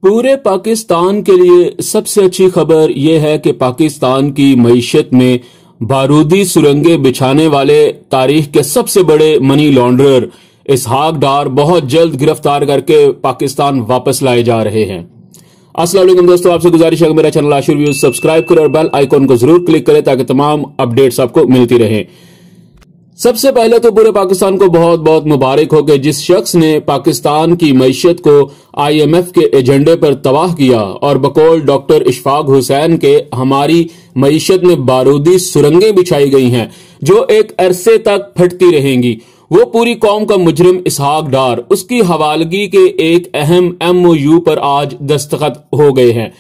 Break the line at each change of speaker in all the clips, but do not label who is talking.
पूरे पाकिस्तान के लिए सबसे अच्छी खबर यह है कि पाकिस्तान की मईशत में बारूदी सुरंगें बिछाने वाले तारीख के सबसे बड़े मनी लॉन्ड्रर इसहाक डार बहुत जल्द गिरफ्तार करके पाकिस्तान वापस लाए जा रहे हैं। अस्सलाम वालेकुम दोस्तों, आपसे गुजारिश है कि मेरा चैनल आशिर व्यूज सब्सक्राइब करें और बेल आइकॉन को जरूर क्लिक करें ताकि तमाम अपडेट्स आपको मिलती रहें। सबसे पहले तो पूरे पाकिस्तान को बहुत बहुत मुबारक हो कि जिस शख्स ने पाकिस्तान की मईशत को IMF के एजेंडे पर तबाह किया और बकौल डॉक्टर इशफाक हुसैन के हमारी मईशत में बारूदी सुरंगें बिछाई गई हैं जो एक अरसे तक फटती रहेंगी, वो पूरी कौम का मुजरिम इसहाक डार, उसकी हवालगी के एक अहम MOU पर आज दस्तखत हो गए हैं।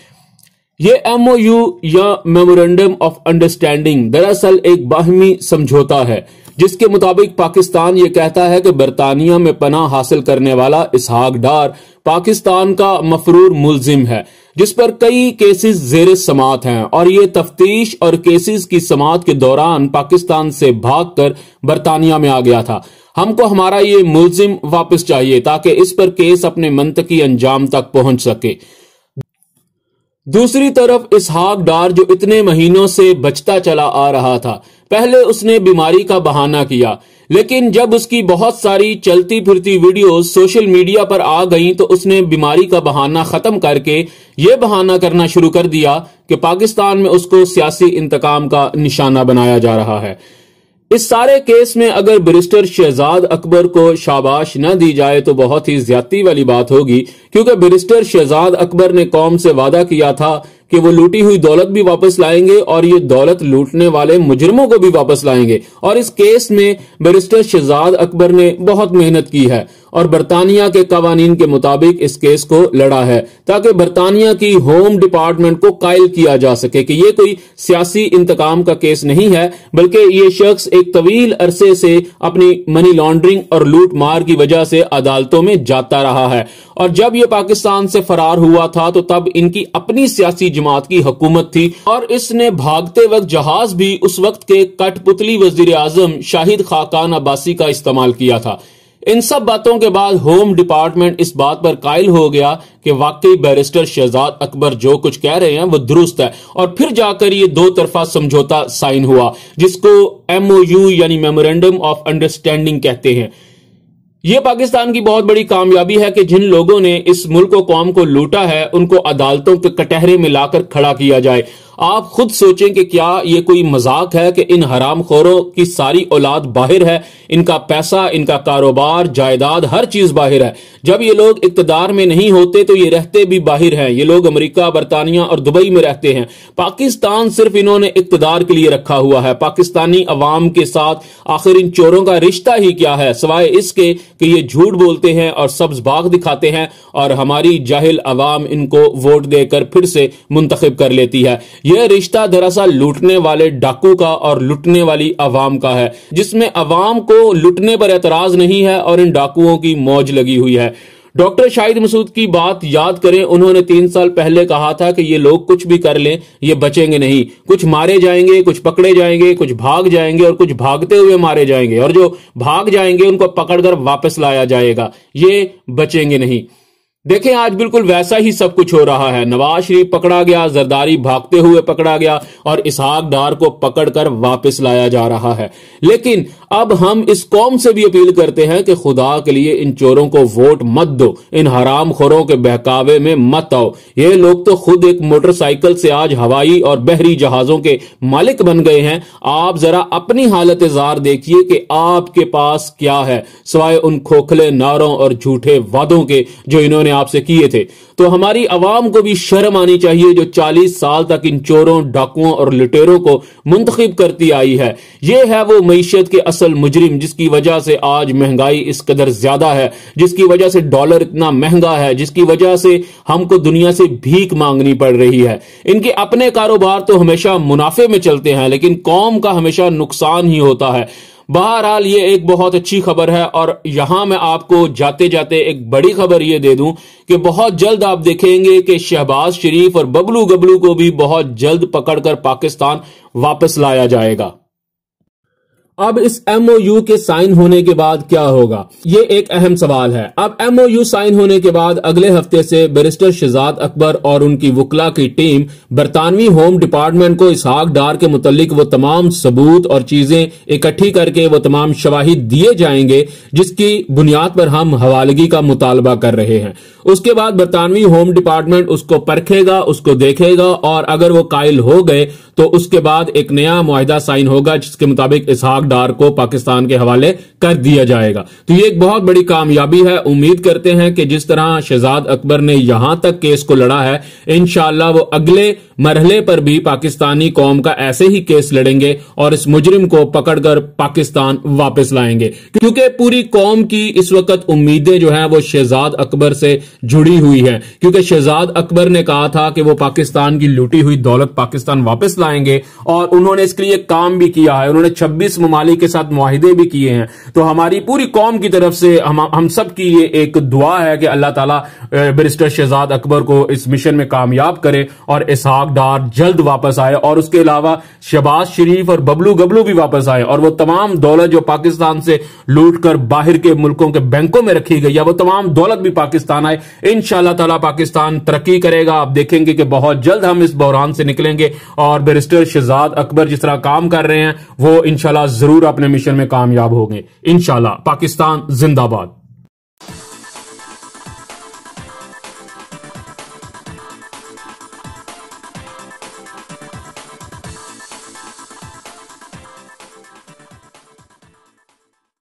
ये MOU या मेमोरेंडम ऑफ अंडरस्टैंडिंग दरअसल एक बाहमी समझौता है जिसके मुताबिक पाकिस्तान ये कहता है कि बरतानिया में पनाह हासिल करने वाला इसहाक डार पाकिस्तान का मफरूर मुलजिम है जिस पर कई केसेस जेर समात हैं और ये तफ्तीश और केसेस की समात के दौरान पाकिस्तान से भागकर बरतानिया में आ गया था। हमको हमारा ये मुलजिम वापस चाहिए ताकि इस पर केस अपने मंतकी अंजाम तक पहुंच सके। दूसरी तरफ इसहाक डार जो इतने महीनों से बचता चला आ रहा था, पहले उसने बीमारी का बहाना किया, लेकिन जब उसकी बहुत सारी चलती फिरती वीडियोस सोशल मीडिया पर आ गईं तो उसने बीमारी का बहाना खत्म करके यह बहाना करना शुरू कर दिया कि पाकिस्तान में उसको सियासी इंतकाम का निशाना बनाया जा रहा है। इस सारे केस में अगर बैरिस्टर शहजाद अकबर को शाबाश न दी जाए तो बहुत ही ज्यादती वाली बात होगी, क्योंकि बैरिस्टर शहजाद अकबर ने कौम से वादा किया था कि वो लूटी हुई दौलत भी वापस लाएंगे और ये दौलत लूटने वाले मुजरिमों को भी वापस लाएंगे। और इस केस में बैरिस्टर शहजाद अकबर ने बहुत मेहनत की है और बरतानिया के कवानीन के मुताबिक इस केस को लड़ा है ताकि बरतानिया की होम डिपार्टमेंट को कायल किया जा सके कि ये कोई सियासी इंतकाम का केस नहीं है, बल्कि ये शख्स एक तवील अरसे से अपनी मनी लॉन्ड्रिंग और लूट मार की वजह से अदालतों में जाता रहा है। और जब ये पाकिस्तान से फरार हुआ था तो तब इनकी अपनी सियासी जमात की हुकूमत थी और इसने भागते वक्त जहाज भी उस वक्त के कठपुतली वजीर आजम शाहिद खाकान अब्बासी का इस्तेमाल किया था। इन सब बातों के बाद होम डिपार्टमेंट इस बात पर कायल हो गया कि वाकई बैरिस्टर शहजाद अकबर जो कुछ कह रहे हैं वो दुरुस्त है और फिर जाकर ये दो तरफा समझौता साइन हुआ जिसको MOU यानी मेमोरेंडम ऑफ अंडरस्टैंडिंग कहते हैं। यह पाकिस्तान की बहुत बड़ी कामयाबी है कि जिन लोगों ने इस मुल्क को कौम को लूटा है उनको अदालतों के कटहरे में लाकर खड़ा किया जाए। आप खुद सोचें कि क्या ये कोई मजाक है कि इन हरामखोरों की सारी औलाद बाहर है, इनका पैसा, इनका कारोबार, जायदाद, हर चीज बाहर है। जब ये लोग इक्तदार में नहीं होते तो ये रहते भी बाहर हैं। ये लोग अमेरिका, बरतानिया और दुबई में रहते हैं। पाकिस्तान सिर्फ इन्होंने इक्तदार के लिए रखा हुआ है। पाकिस्तानी अवाम के साथ आखिर इन चोरों का रिश्ता ही क्या है सिवाय इसके कि ये झूठ बोलते हैं और सब्ज बाग दिखाते हैं और हमारी जाहिल अवाम इनको वोट देकर फिर से मुंतखब कर लेती है। यह रिश्ता दरअसल लूटने वाले डाकू का और लुटने वाली अवाम का है, जिसमें अवाम को लुटने पर एतराज नहीं है और इन डाकुओं की मौज लगी हुई है। डॉक्टर शाहिद मसूद की बात याद करें, उन्होंने 3 साल पहले कहा था कि ये लोग कुछ भी कर लें ये बचेंगे नहीं, कुछ मारे जाएंगे, कुछ पकड़े जाएंगे, कुछ भाग जाएंगे और कुछ भागते हुए मारे जाएंगे और जो भाग जाएंगे उनको पकड़कर वापस लाया जाएगा, ये बचेंगे नहीं। देखें आज बिल्कुल वैसा ही सब कुछ हो रहा है। नवाज शरीफ पकड़ा गया, जरदारी भागते हुए पकड़ा गया और इसहाक डार को पकड़कर वापस लाया जा रहा है। लेकिन अब हम इस कौम से भी अपील करते हैं कि खुदा के लिए इन चोरों को वोट मत दो, इन हरामखोरों के बहकावे में मत आओ। ये लोग तो खुद एक मोटरसाइकिल से आज हवाई और बहरी जहाजों के मालिक बन गए हैं। आप जरा अपनी हालत जार देखिए कि आपके पास क्या है सिवाय उन खोखले नारों और झूठे वादों के जो इन्होंने आपसे किए थे। तो हमारी अवाम को भी शर्म आनी चाहिए जो 40 साल तक इन चोरों, डाकुओं और लुटेरों को मुंतखब करती आई है। यह है वो मईशत के असल मुजरिम जिसकी वजह से आज महंगाई इस कदर ज्यादा है, जिसकी वजह से डॉलर इतना महंगा है, जिसकी वजह से हमको दुनिया से भीख मांगनी पड़ रही है। इनके अपने कारोबार तो हमेशा मुनाफे में चलते हैं लेकिन कौम का हमेशा नुकसान ही होता है। बहरहाल ये एक बहुत अच्छी खबर है और यहां मैं आपको जाते जाते एक बड़ी खबर ये दे दूं कि बहुत जल्द आप देखेंगे कि शहबाज शरीफ और बबलू गबलू को भी बहुत जल्द पकड़कर पाकिस्तान वापस लाया जाएगा। अब इस MOU के साइन होने के बाद क्या होगा, ये एक अहम सवाल है। अब MOU साइन होने के बाद अगले हफ्ते से बैरिस्टर शहजाद अकबर और उनकी वकला की टीम बरतानवी होम डिपार्टमेंट को इसहाक डार के मुतालिक वो तमाम सबूत और चीजें इकट्ठी करके वो तमाम शवाहिद दिए जाएंगे जिसकी बुनियाद पर हम हवालगी का मुतालबा कर रहे हैं। उसके बाद बरतानवी होम डिपार्टमेंट उसको परखेगा, उसको देखेगा और अगर वो कायल हो गए तो उसके बाद एक नया मुआहिदा साइन होगा जिसके मुताबिक इसहाक डार को पाकिस्तान के हवाले कर दिया जाएगा। तो ये एक बहुत बड़ी कामयाबी है। उम्मीद करते हैं कि जिस तरह शहजाद अकबर ने यहां तक केस को लड़ा है, इंशाअल्लाह वो अगले मरहले पर भी पाकिस्तानी कौम का ऐसे ही केस लड़ेंगे और इस मुजरिम को पकड़कर पाकिस्तान वापस लाएंगे, क्योंकि पूरी कौम की इस वक्त उम्मीदें जो हैं वो शहजाद अकबर से जुड़ी हुई हैं। क्योंकि शहजाद अकबर ने कहा था कि वो पाकिस्तान की लूटी हुई दौलत पाकिस्तान वापस लाएंगे और उन्होंने इसके लिए काम भी किया है। उन्होंने 26 ममालिक के साथ मुआहिदे भी किए हैं। तो हमारी पूरी कौम की तरफ से हम सब की ये एक दुआ है कि अल्लाह ताला बैरिस्टर शहजाद अकबर को इस मिशन में कामयाब करे और इसहाक डार जल्द वापस आए और उसके अलावा शहबाज शरीफ और बबलू गबलू भी वापस आए और वो तमाम दौलत जो पाकिस्तान से लूट कर बाहर के मुल्कों के बैंकों में रखी गई है वो तमाम दौलत भी पाकिस्तान आए। इंशाअल्लाह ताला पाकिस्तान तरक्की करेगा। आप देखेंगे कि बहुत जल्द हम इस बहरान से निकलेंगे और बैरिस्टर शहजाद अकबर जिस तरह काम कर रहे हैं वो इंशाअल्लाह जरूर अपने मिशन में कामयाब होंगे। इंशाअल्लाह। पाकिस्तान जिंदाबाद।